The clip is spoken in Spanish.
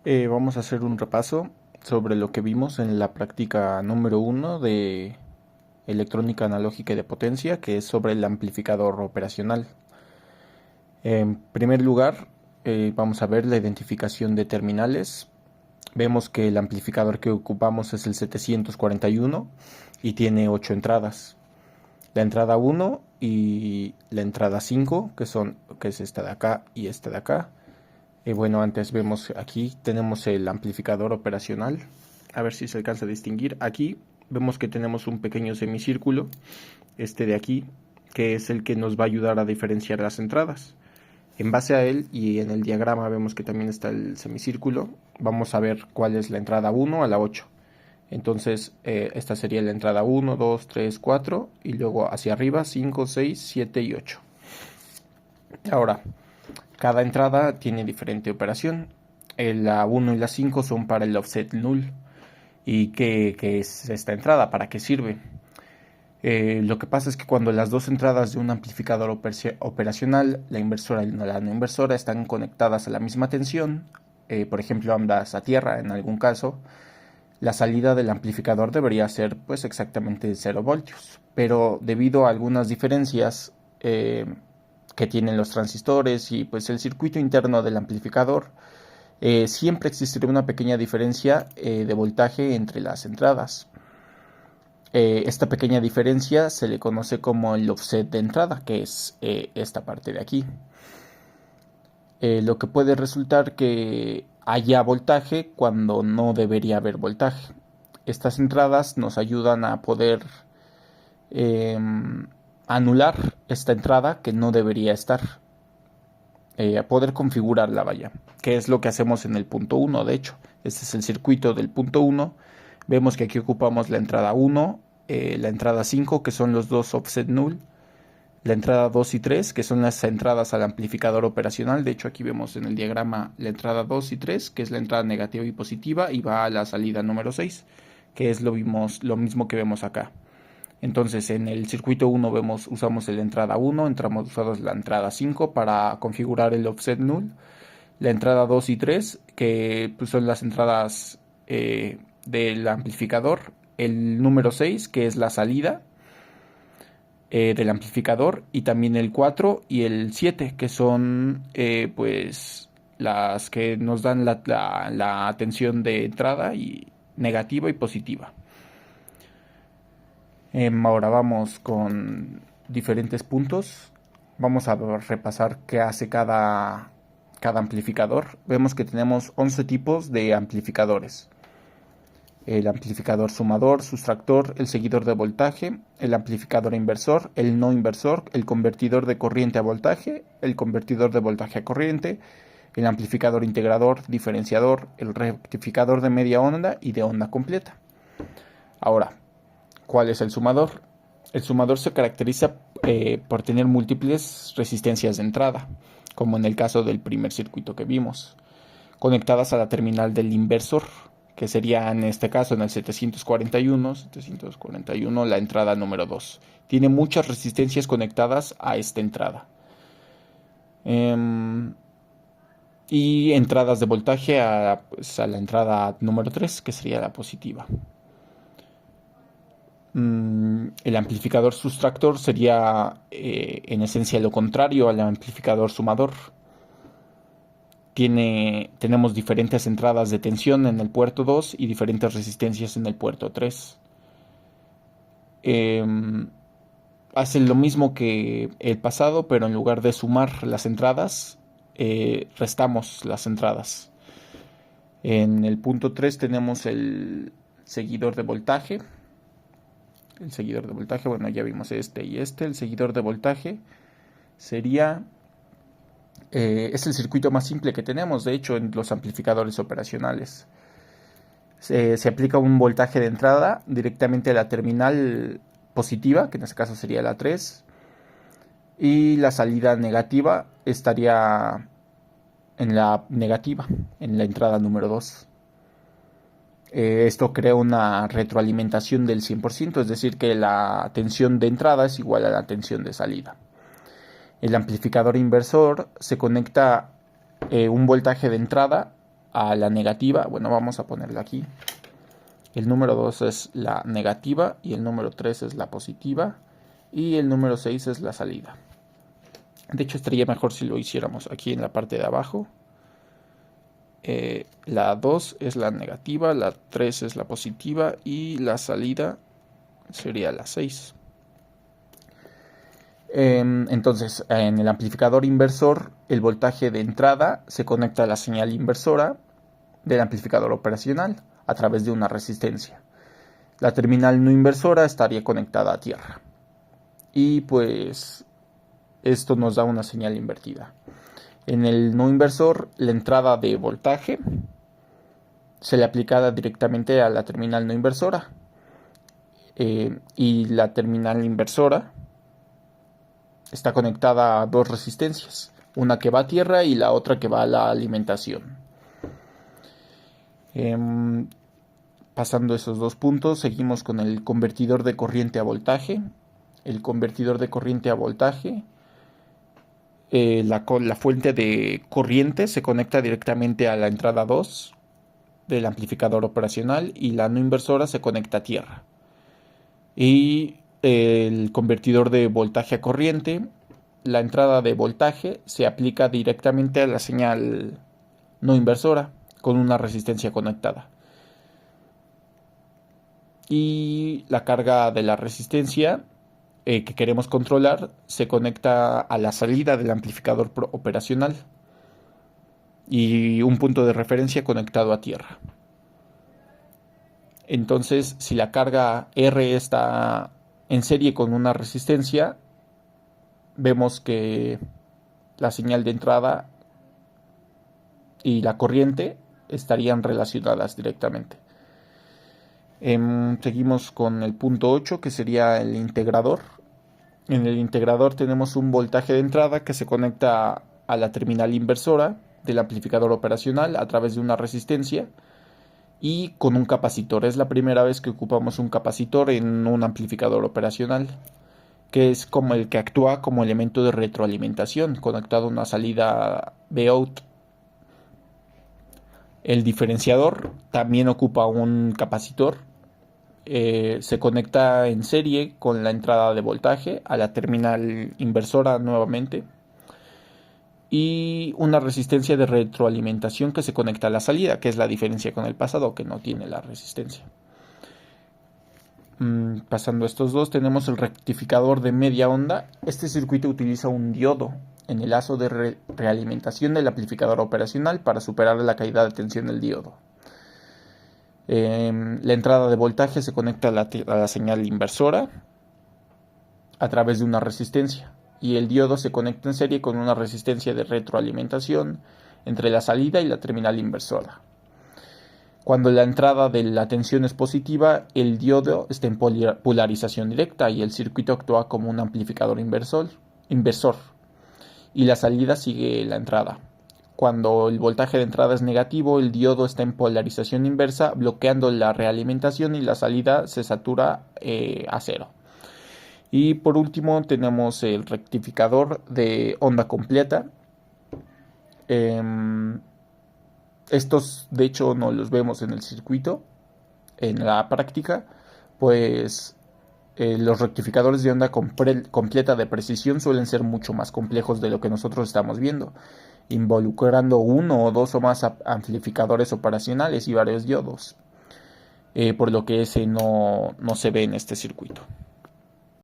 Vamos a hacer un repaso sobre lo que vimos en la práctica número 1 de electrónica analógica y de potencia, que es sobre el amplificador operacional. En primer lugar, vamos a ver la identificación de terminales. Vemos que el amplificador que ocupamos es el 741 y tiene 8 entradas. La entrada 1 y la entrada 5, que es esta de acá y esta de acá. Bueno, antes vemos aquí tenemos el amplificador operacional. A ver si se alcanza a distinguir. Aquí vemos que tenemos un pequeño semicírculo, este de aquí, que es el que nos va a ayudar a diferenciar las entradas. En base a él y en el diagrama vemos que también está el semicírculo. Vamos a ver cuál es la entrada 1 a la 8. Entonces, esta sería la entrada 1, 2, 3, 4 y luego hacia arriba 5, 6, 7 y 8. Ahora, cada entrada tiene diferente operación. La 1 y la 5 son para el offset null. ¿Y qué es esta entrada? ¿Para qué sirve? Lo que pasa es que cuando las dos entradas de un amplificador operacional, la inversora y la no inversora, están conectadas a la misma tensión, por ejemplo ambas a tierra en algún caso, la salida del amplificador debería ser pues exactamente 0 voltios. Pero debido a algunas diferencias que tienen los transistores y pues el circuito interno del amplificador, siempre existirá una pequeña diferencia de voltaje entre las entradas. Esta pequeña diferencia se le conoce como el offset de entrada, que es esta parte de aquí. Lo que puede resultar que haya voltaje cuando no debería haber voltaje. Estas entradas nos ayudan a poder eh, anular esta entrada que no debería estar. A poder configurarla, vaya, que es lo que hacemos en el punto 1. De hecho, este es el circuito del punto 1. Vemos que aquí ocupamos la entrada 1, la entrada 5, que son los dos offset null, la entrada 2 y 3, que son las entradas al amplificador operacional. De hecho, aquí vemos en el diagrama la entrada 2 y 3, que es la entrada negativa y positiva, y va a la salida número 6, que es lo mismo que vemos acá. Entonces, en el circuito 1 usamos la entrada 1, usamos la entrada 5 para configurar el offset null, la entrada 2 y 3, que pues, son las entradas del amplificador, el número 6, que es la salida del amplificador, y también el 4 y el 7, que son pues las que nos dan la tensión de entrada y negativa y positiva. Ahora vamos con diferentes puntos. Vamos a repasar qué hace cada amplificador. Vemos que tenemos 11 tipos de amplificadores. El amplificador sumador, sustractor, el seguidor de voltaje, el amplificador inversor, el no inversor, el convertidor de corriente a voltaje, el convertidor de voltaje a corriente, el amplificador integrador, diferenciador, el rectificador de media onda y de onda completa. Ahora, ¿cuál es el sumador? El sumador se caracteriza por tener múltiples resistencias de entrada, como en el caso del primer circuito que vimos, conectadas a la terminal del inversor, que sería en este caso en el 741 la entrada número 2. Tiene muchas resistencias conectadas a esta entrada. Y entradas de voltaje a la entrada número 3, que sería la positiva. El amplificador sustractor sería en esencia lo contrario al amplificador sumador. Tenemos diferentes entradas de tensión en el puerto 2 y diferentes resistencias en el puerto 3. Hace lo mismo que el pasado, pero en lugar de sumar las entradas, restamos las entradas. En el punto 3 tenemos el seguidor de voltaje. El seguidor de voltaje, bueno, ya vimos este y este. El seguidor de voltaje sería... es el circuito más simple que tenemos, de hecho, en los amplificadores operacionales. Se aplica un voltaje de entrada directamente a la terminal positiva, que en este caso sería la 3, y la salida negativa estaría en la negativa, en la entrada número 2. Esto crea una retroalimentación del 100%, es decir, que la tensión de entrada es igual a la tensión de salida. El amplificador inversor se conecta un voltaje de entrada a la negativa. Bueno, vamos a ponerla aquí. El número 2 es la negativa y el número 3 es la positiva y el número 6 es la salida. De hecho, estaría mejor si lo hiciéramos aquí en la parte de abajo. La 2 es la negativa, la 3 es la positiva y la salida sería la 6. Entonces, en el amplificador inversor, el voltaje de entrada se conecta a la señal inversora del amplificador operacional a través de una resistencia. La terminal no inversora estaría conectada a tierra. Y pues esto nos da una señal invertida. En el no inversor, la entrada de voltaje se le aplica directamente a la terminal no inversora. Y la terminal inversora está conectada a dos resistencias. Una que va a tierra y la otra que va a la alimentación. Pasando esos dos puntos, seguimos con el convertidor de corriente a voltaje. El convertidor de corriente a voltaje, la fuente de corriente se conecta directamente a la entrada 2 del amplificador operacional y la no inversora se conecta a tierra. Y el convertidor de voltaje a corriente, la entrada de voltaje se aplica directamente a la señal no inversora con una resistencia conectada. Y la carga de la resistencia que queremos controlar se conecta a la salida del amplificador operacional y un punto de referencia conectado a tierra. Entonces, si la carga R está en serie con una resistencia, vemos que la señal de entrada y la corriente estarían relacionadas directamente. Seguimos con el punto 8, que sería el integrador. En el integrador tenemos un voltaje de entrada que se conecta a la terminal inversora del amplificador operacional a través de una resistencia y con un capacitor. Es la primera vez que ocupamos un capacitor en un amplificador operacional, que es como el que actúa como elemento de retroalimentación conectado a una salida Vout. El diferenciador también ocupa un capacitor. Se conecta en serie con la entrada de voltaje a la terminal inversora nuevamente. Y una resistencia de retroalimentación que se conecta a la salida, que es la diferencia con el pasado, que no tiene la resistencia. Pasando estos dos, tenemos el rectificador de media onda. Este circuito utiliza un diodo en el lazo de realimentación del amplificador operacional para superar la caída de tensión del diodo. La entrada de voltaje se conecta a la señal inversora a través de una resistencia y el diodo se conecta en serie con una resistencia de retroalimentación entre la salida y la terminal inversora. Cuando la entrada de la tensión es positiva, el diodo está en polarización directa y el circuito actúa como un amplificador inversor y la salida sigue la entrada. Cuando el voltaje de entrada es negativo, el diodo está en polarización inversa, bloqueando la realimentación y la salida se satura a cero. Y por último tenemos el rectificador de onda completa. Estos de hecho no los vemos en el circuito, en la práctica, pues los rectificadores de onda completa de precisión suelen ser mucho más complejos de lo que nosotros estamos viendo, involucrando uno o dos o más amplificadores operacionales y varios diodos, por lo que ese no se ve en este circuito.